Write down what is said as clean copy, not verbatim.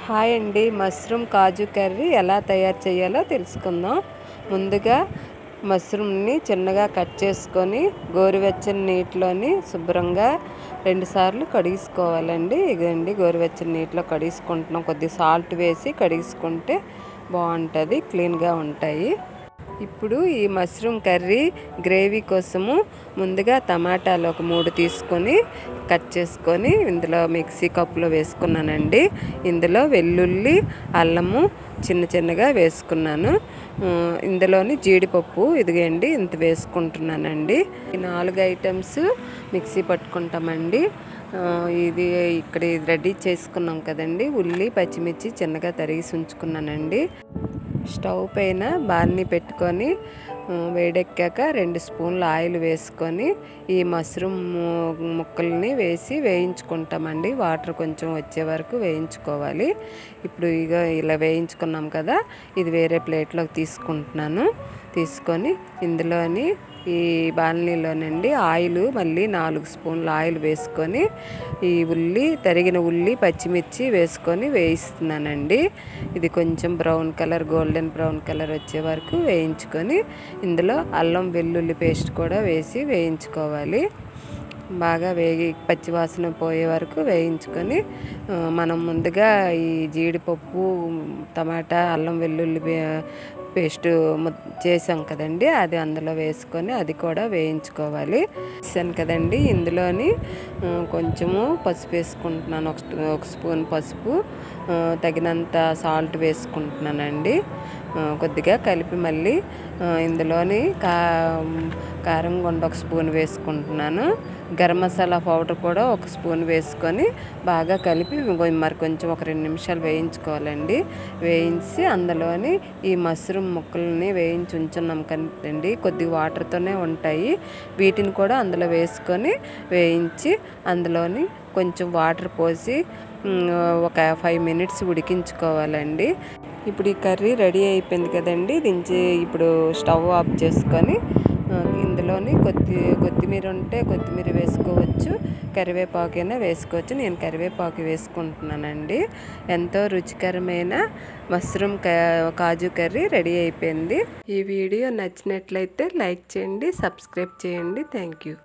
Hi అండి, mushroom కాజు curry ఎలా తయారు చేయాలో తెలుసుకుందాం. ముందుగా మష్రూమ్ని చిన్నగా కట్ చేసుకొని గోరువెచ్చని నీటిలోని శుభ్రంగా 2 సార్లు కడిగేసుకోవాలండి. ఇదండి గోరువెచ్చని నీటిలో కడిగేసుకుంటున్నాం. కొద్దిగా సాల్ట్ వేసి కడిగేసుకుంటే బాగుంటుంది, క్లీన్గా ఉంటాయి. ఇప్పుడు ఈ మష్రూమ్ కర్రీ గ్రేవీ కోసము ముందుగా టమాటాలు ఒక 3 తీసుకొని కట్ చేసుకొని ఇందులో మిక్సీ కప్పులో వేసుకున్నానండి. ఇందులో వెల్లుల్లి, అల్లము చిన్నగా వేసుకున్నాను. ఇందులోని జీడిపప్పు ఇదిగండి ఇంత వేసుకుంటున్నానండి. ఈ 4 ఐటమ్స్ మిక్సీ పట్టుకుంటామండి. ఇది ఇక్కడ రెడీ చేసుకున్నాం కదండి. ఉల్లి, పచ్చిమిర్చి చిన్నగా తరిగి ఉంచుకున్నానండి. స్టవ్ పైన బాణీ పెట్టుకొని వేడెక్కాక 2 స్పూన్ల ఆయిల్ వేసుకొని ఈ మష్రూమ్ ముక్కల్ని వేసి వేయించుకుంటామండి. వాటర్ కొంచెం వచ్చే వరకు వేయించుకోవాలి. ఇప్పుడు ఇలా వేయించుకున్నాం కదా, ఇది వేరే ప్లేట్లోకి తీసుకుంటున్నాను. తీసుకొని ఇందులోని ఈ బాణలీలోనండి ఆయిల్ మళ్ళీ 4 స్పూన్ల ఆయిల్ వేసుకొని ఈ తరిగిన ఉల్లి, పచ్చిమిర్చి వేసుకొని వేయిస్తున్నానండి. ఇది కొంచెం brown colour, golden brown colour వచ్చే వరకు వేయించుకొని ఇందులో అల్లం వెల్లుల్లి పేస్ట్ కూడా వేసి వేయించుకోవాలి. బాగా పచ్చివాసన పోయే వరకు వేయించుకొని మనం ముందుగా ఈ జీడిపప్పు, టమాటా, అల్లం వెల్లుల్లి పేస్ట్ చేసాం కదండి, అది అందులో వేసుకొని అది కూడా వేయించుకోవాలి. వేసాను కదండి, ఇందులోని కొంచెము పసుపు వేసుకుంటున్నాను. ఒక స్పూన్ పసుపు, తగినంత సాల్ట్ వేసుకుంటున్నానండి. కొద్దిగా కలిపి మళ్ళీ ఇందులోని కారం గుండ 1 స్పూన్ వేసుకుంటున్నాను. గరం మసాలా పౌడర్ కూడా 1 స్పూన్ వేసుకొని బాగా కలిపి మరి కొంచెం ఒక 2 నిమిషాలు వేయించుకోవాలండి. వేయించి అందులోని ఈ మష్రూమ్ ముక్కల్ని వేయించి ఉంచున్నాం కదండి, కొద్దిగా వాటర్తోనే ఉంటాయి. వీటిని కూడా అందులో వేసుకొని వేయించి అందులోని కొంచెం వాటర్ పోసి ఒక 5 మినిట్స్ ఉడికించుకోవాలండి. ఇప్పుడు ఈ కర్రీ రెడీ అయిపోయింది కదండి. ఇప్పుడు స్టవ్ ఆఫ్ చేసుకొని ఇందులోని కొత్తిమీర ఉంటే కొత్తిమీర వేసుకోవచ్చు, కరివేపాకైనా వేసుకోవచ్చు. నేను కరివేపాకు వేసుకుంటున్నానండి. ఎంతో రుచికరమైన మష్రూమ్ కాజు కర్రీ రెడీ అయిపోయింది. ఈ వీడియో నచ్చినట్లయితే లైక్ చేయండి, సబ్స్క్రైబ్ చేయండి. Thank you.